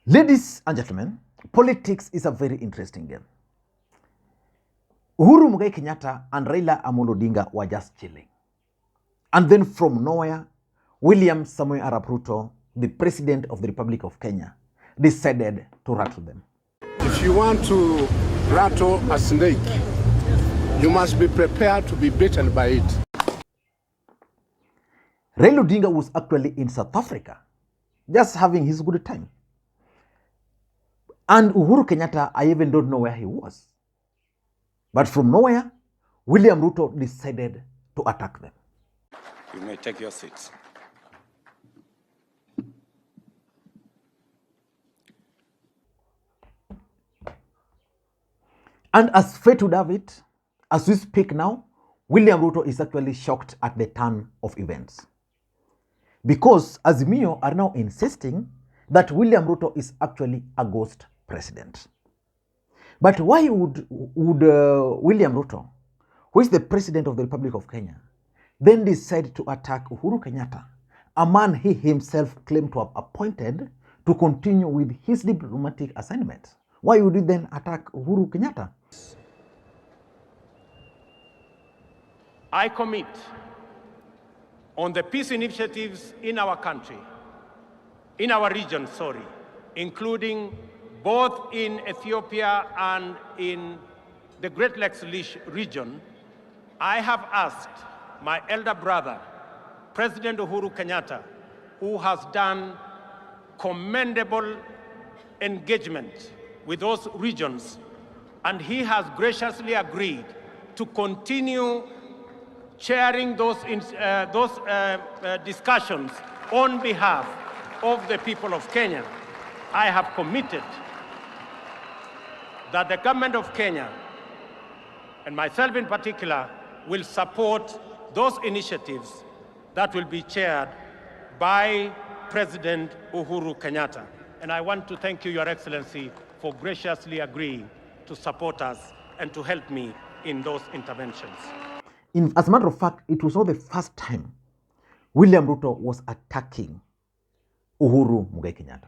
Ladies and gentlemen, politics is a very interesting game. Uhuru Muigai Kenyatta and Raila Odinga were just chilling. And then from nowhere, William Samoei Arap Ruto, the President of the Republic of Kenya, decided to rattle them. If you want to rattle a snake, you must be prepared to be bitten by it. Raila Odinga was actually in South Africa, just having his good time. And Uhuru Kenyatta, I even don't know where he was. But from nowhere, William Ruto decided to attack them. You may take your seats. And as fate would have it, as we speak now, William Ruto is actually shocked at the turn of events. Because Azimio are now insisting that William Ruto is actually a ghost president. But why would William Ruto, who is the President of the Republic of Kenya, then decide to attack Uhuru Kenyatta, a man he himself claimed to have appointed to continue with his diplomatic assignment? Why would he then attack Uhuru Kenyatta? I commit on the peace initiatives in our country, in our region, including both in Ethiopia and in the Great Lakes region. I have asked my elder brother, President Uhuru Kenyatta, who has done commendable engagement with those regions, and he has graciously agreed to continue chairing those discussions on behalf of the people of Kenya. I have committed that the government of Kenya, and myself in particular, will support those initiatives that will be chaired by President Uhuru Kenyatta. And I want to thank you, Your Excellency, for graciously agreeing to support us and to help me in those interventions. As a matter of fact, it was not the first time William Ruto was attacking Uhuru Muigai Kenyatta.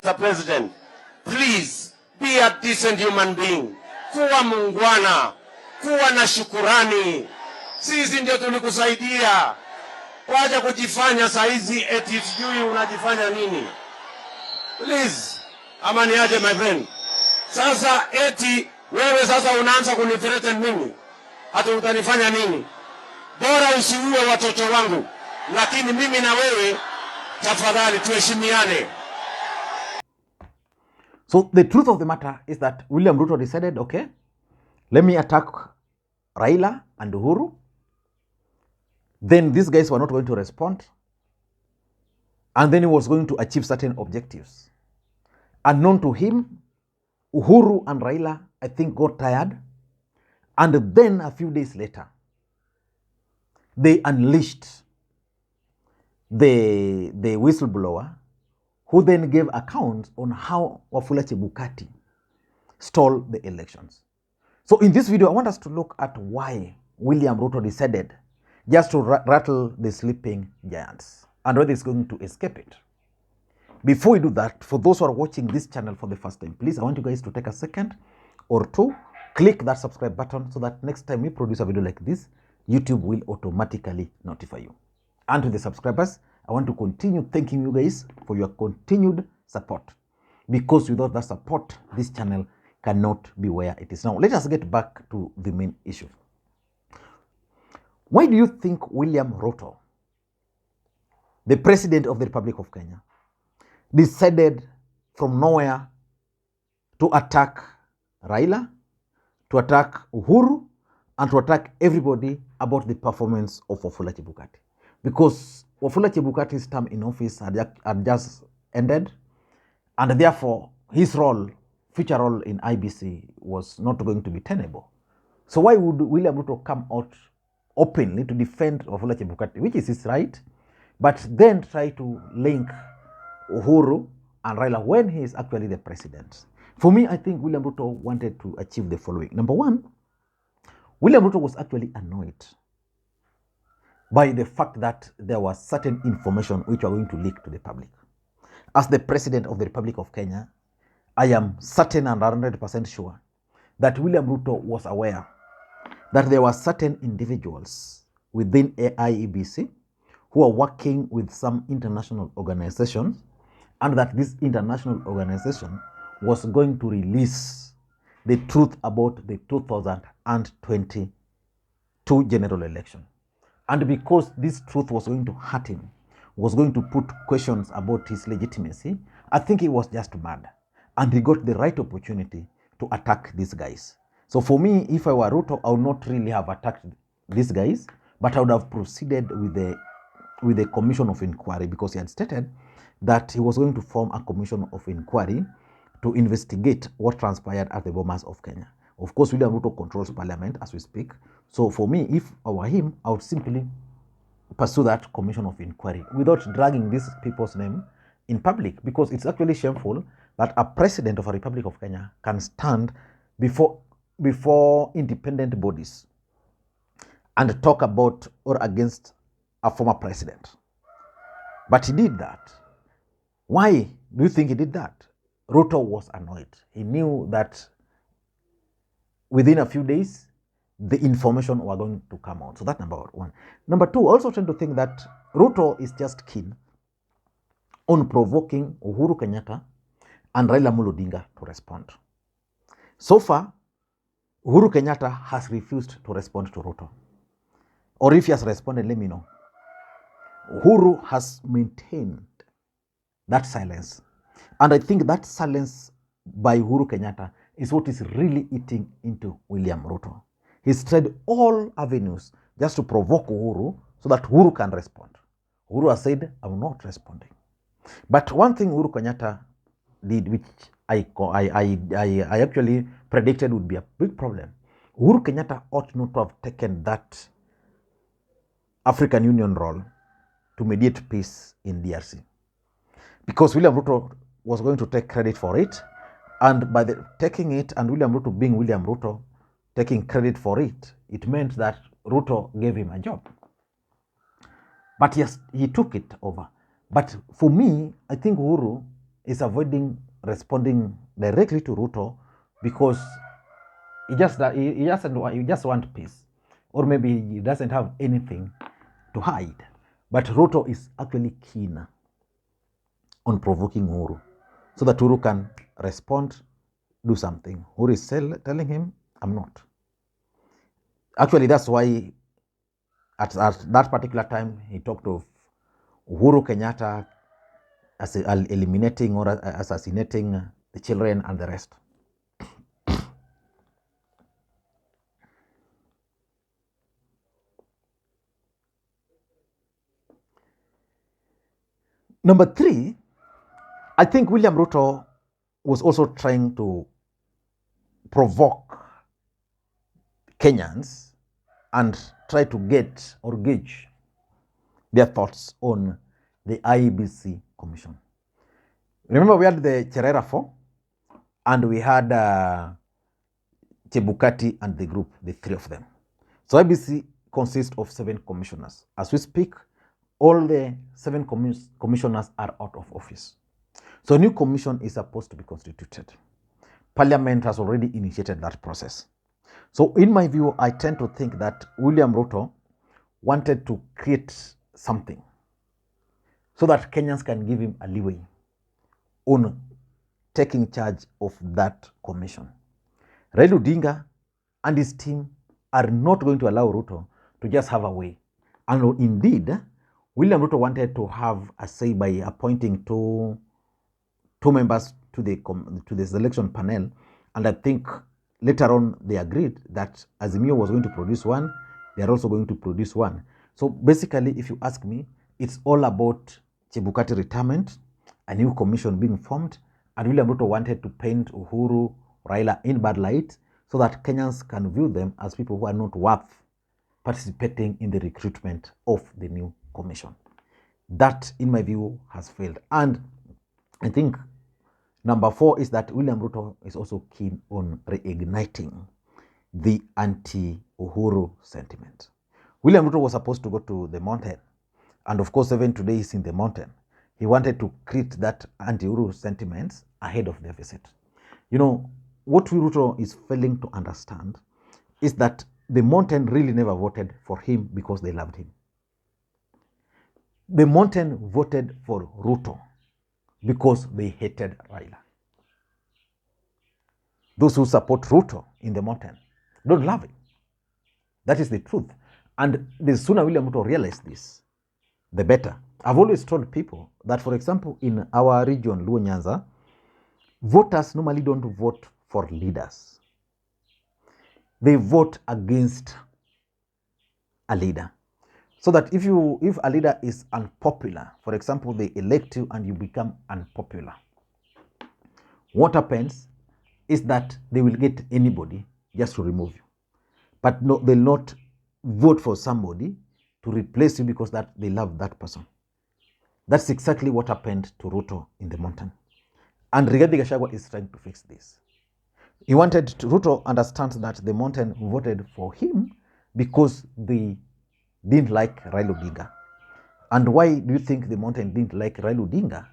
Mr. President, please be a decent human being. Kuwa muungwana, kuwa na shukurani. Sisi ndio tulikusaidia. Wacha kujifanya saizi eti sijui unajifanya nini. Please, ama niaje my friend. Sasa eti wewe sasa unaanza kunithreaten mimi. Hata utanifanya nini? Bora usiue watoto wangu. Lakini mimi na wewe tafadhali tuheshimiane. So the truth of the matter is that William Ruto decided, okay, let me attack Raila and Uhuru. Then these guys were not going to respond. And then he was going to achieve certain objectives. Unknown to him, Uhuru and Raila, I think, got tired. And then a few days later, they unleashed the whistleblower, who then gave accounts on how Wafula Chebukati stole the elections. So in this video, I want us to look at why William Ruto decided just to rattle the sleeping giants and whether he's going to escape it. Before we do that, for those who are watching this channel for the first time, please, I want you guys to take a second or two, click that subscribe button so that next time we produce a video like this, YouTube will automatically notify you. And to the subscribers, I want to continue thanking you guys for your continued support, because without that support, this channel cannot be where it is now. Let us get back to the main issue. Why do you think William Ruto, the President of the Republic of Kenya, decided from nowhere to attack Raila, to attack Uhuru, and to attack everybody about the performance of Wafula Chebukati? Because Wafula Chebukati's term in office had just ended, and therefore his role, future role in IEBC, was not going to be tenable. So why would William Ruto come out openly to defend Wafula Chebukati, which is his right, but then try to link Uhuru and Raila when he is actually the president? For me, I think William Ruto wanted to achieve the following. Number one, William Ruto was actually annoyed by the fact that there was certain information which are going to leak to the public. As the President of the Republic of Kenya, I am certain and 100% sure that William Ruto was aware that there were certain individuals within IEBC who are working with some international organizations, and that this international organization was going to release the truth about the 2022 general election. And because this truth was going to hurt him, was going to put questions about his legitimacy, I think he was just mad. And he got the right opportunity to attack these guys. So for me, if I were Ruto, I would not really have attacked these guys, but I would have proceeded with the commission of inquiry, because he had stated that he was going to form a commission of inquiry to investigate what transpired at the Bomas of Kenya. Of course, William Ruto controls parliament as we speak. So for me, if I were him, I would simply pursue that commission of inquiry without dragging these people's name in public, because it's actually shameful that a president of a Republic of Kenya can stand before independent bodies and talk about or against a former president. But he did that. Why do you think he did that? Ruto was annoyed. He knew that within a few days, the information were going to come out. So that's number one. Number two, also trying to think that Ruto is just keen on provoking Uhuru Kenyatta and Raila Odinga to respond. So far, Uhuru Kenyatta has refused to respond to Ruto. Or if he has responded, let me know. Uhuru has maintained that silence. And I think that silence by Uhuru Kenyatta is what is really eating into William Ruto. He's tried all avenues just to provoke Uhuru so that Uhuru can respond. Uhuru has said, I'm not responding. But one thing Uhuru Kenyatta did, which I actually predicted would be a big problem. Uhuru Kenyatta ought not to have taken that African Union role to mediate peace in DRC, because William Ruto was going to take credit for it, and by taking it and William Ruto being William Ruto taking credit for it, it meant that Ruto gave him a job. But yes, he took it over. But for me, I think Uhuru is avoiding responding directly to Ruto because he just want peace, or maybe he doesn't have anything to hide. But Ruto is actually keen on provoking Uhuru so that Uhuru can respond, do something. Uhuru is telling him, I'm not. Actually, that's why at that particular time, he talked of Uhuru Kenyatta as eliminating or assassinating the children and the rest. Number three, I think William Ruto was also trying to provoke Kenyans and try to get or gauge their thoughts on the IEBC commission. Remember, we had the Cherera 4 and we had Chebukati and the group, the three of them. So IEBC consists of 7 commissioners. As we speak, all the 7 commissioners are out of office. So a new commission is supposed to be constituted. Parliament has already initiated that process. So in my view, I tend to think that William Ruto wanted to create something so that Kenyans can give him a leeway on taking charge of that commission. Raila Odinga and his team are not going to allow Ruto to just have a way. And indeed, William Ruto wanted to have a say by appointing two members to the selection panel, and I think later on they agreed that Azimio was going to produce one, they are also going to produce one. So basically, if you ask me, it's all about Chebukati retirement, a new commission being formed, and William Ruto wanted to paint Uhuru, Raila in bad light so that Kenyans can view them as people who are not worth participating in the recruitment of the new commission. That, in my view, has failed. And I think number 4 is that William Ruto is also keen on reigniting the anti-Uhuru sentiment. William Ruto was supposed to go to the mountain. And of course, even today he's in the mountain. He wanted to create that anti-Uhuru sentiments ahead of their visit. You know, what Ruto is failing to understand is that the mountain really never voted for him because they loved him. The mountain voted for Ruto because they hated Raila. Those who support Ruto in the mountain don't love him. That is the truth. And the sooner William Ruto realized this, the better. I've always told people that, for example, in our region, Luo Nyanza, voters normally don't vote for leaders. They vote against a leader. So that if a leader is unpopular, for example, they elect you and you become unpopular, what happens is that they will get anybody just to remove you. But no, they'll not vote for somebody to replace you because that they love that person. That's exactly what happened to Ruto in the mountain. And Rigathi Gachagua is trying to fix this. He wanted to, Ruto understands that the mountain voted for him because they didn't like Raila Odinga. And why do you think the mountain didn't like Raila Odinga?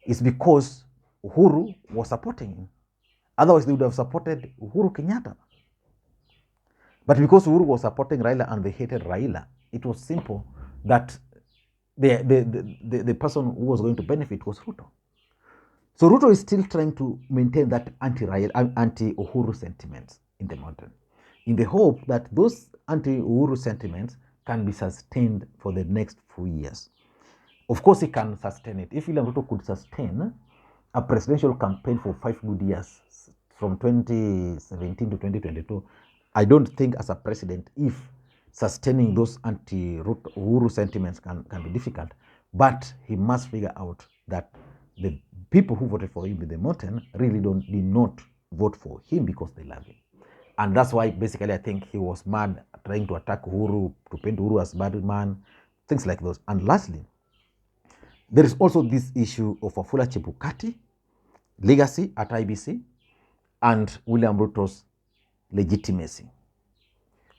It's because Uhuru was supporting him. Otherwise, they would have supported Uhuru Kenyatta. But because Uhuru was supporting Raila and they hated Raila, it was simple that the person who was going to benefit was Ruto. So Ruto is still trying to maintain that anti-Uhuru sentiments in the mountain, in the hope that those anti-Uhuru sentiments can be sustained for the next few years. Of course, he can sustain it. If William Ruto could sustain a presidential campaign for 5 good years, from 2017 to 2022, I don't think as a president, if sustaining those anti-Uhuru sentiments can be difficult, but he must figure out that the people who voted for him in the mountain really did not vote for him because they love him. And that's why basically I think he was mad, trying to attack Uhuru, to paint Uhuru as bad man, things like those. And lastly, there is also this issue of Wafula Chebukati legacy at IEBC and William Ruto's legitimacy.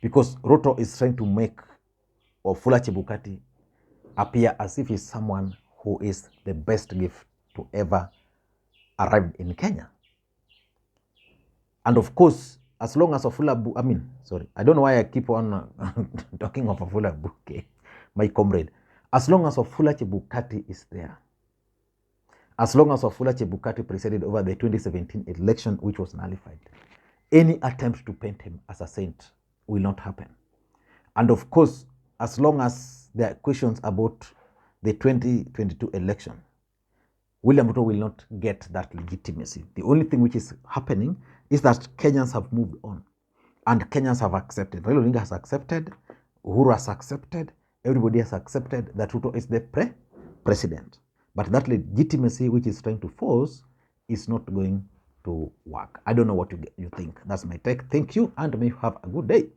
Because Ruto is trying to make Wafula Chebukati appear as if he's someone who is the best gift to ever arrive in Kenya. And of course, as long as Wafula, I don't know why I keep on talking of Wafula Buke, my comrade. As long as Wafula Chebukati is there, as long as Wafula Chebukati presided over the 2017 election, which was nullified, any attempt to paint him as a saint will not happen. And of course, as long as there are questions about the 2022 election, William Ruto will not get that legitimacy. The only thing which is happening is that Kenyans have moved on and Kenyans have accepted. Raila Odinga has accepted, Uhuru has accepted, everybody has accepted that Ruto is the president. But that legitimacy which is trying to force is not going to work. I don't know what you think. That's my take. Thank you and may you have a good day.